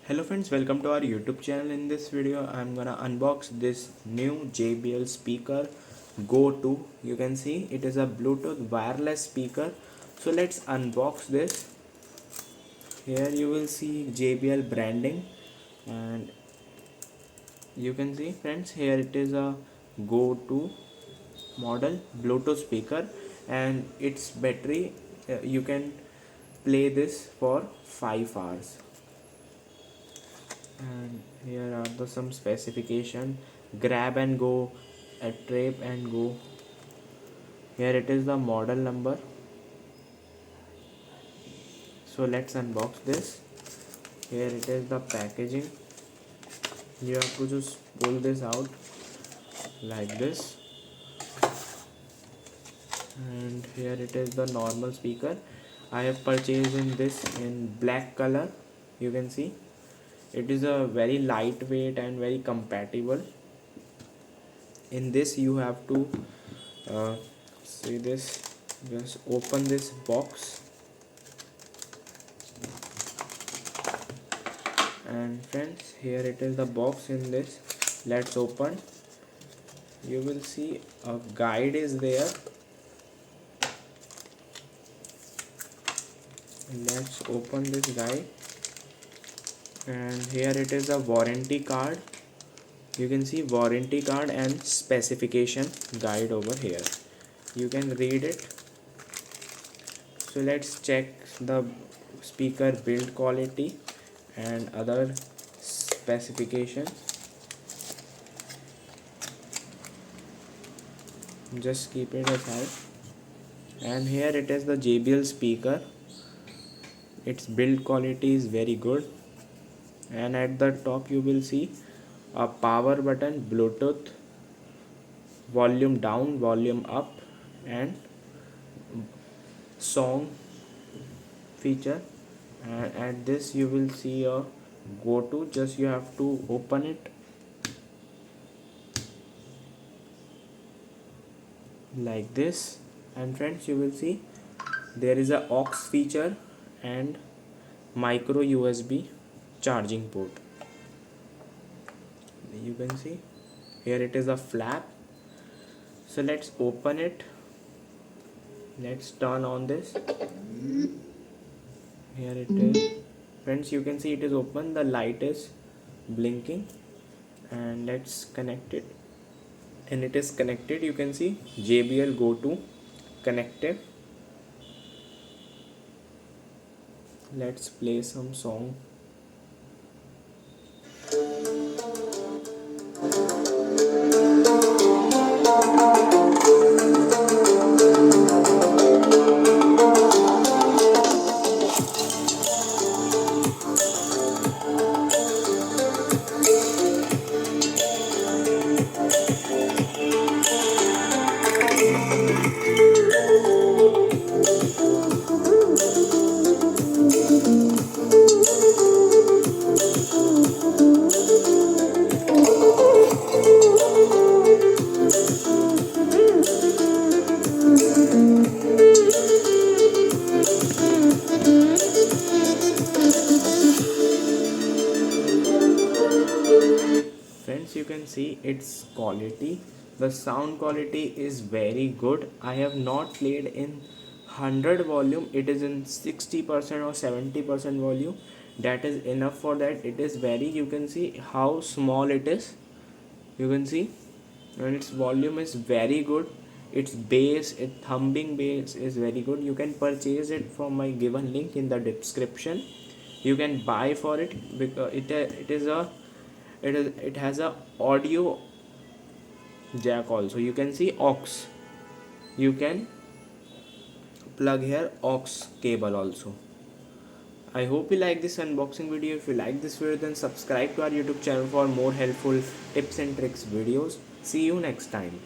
Hello friends, welcome to our YouTube channel. In this video I'm gonna unbox this new JBL speaker Go 2. You can see it is a Bluetooth wireless speaker. So let's unbox this. Here you will see JBL branding, and you can see friends, here it is a Go 2 model Bluetooth speaker, and its battery, you can play this for 5 hours. And here are the some specification: grab and go, attrape and go. Here it is the model number. So let's unbox this. Here it is the packaging. You have to just pull this out like this, and here it is the normal speaker. I have purchased in this in black color. You can see it is a very lightweight and very compatible. In this you have to see this, just open this box, and friends, here it is the box. In this, let's open. You will see a guide is there. Let's open this guide, and here it is a warranty card. You can see warranty card and specification guide over here. You can read it. So let's check the speaker build quality and other specifications. Just keep it aside. And here it is the JBL speaker. Its build quality is very good, and at the top you will see a power button, Bluetooth, volume down, volume up, and song feature. And at this you will see a Go 2. Just you have to open it like this, and friends, you will see there is a aux feature and micro USB charging port. You can see here it is a flap. So let's open it. Let's turn on this. Here it is. Friends, you can see it is open. The light is blinking, and let's connect it. And it is connected. You can see JBL Go 2 connected. Let's play some song. Friends, you can see its quality. The sound quality is very good. I have not played in 100 volume. It is in 60% or 70% volume. That is enough for that. It is very, you can see how small it is. You can see, and its volume is very good. Its bass, its thumping bass is very good. You can purchase it from my given link in the description. You can buy for it because it has a audio jack also. You can see aux. You can plug here aux cable also. I hope you like this unboxing video. If you like this video, then subscribe to our YouTube channel for more helpful tips and tricks videos. See you next time.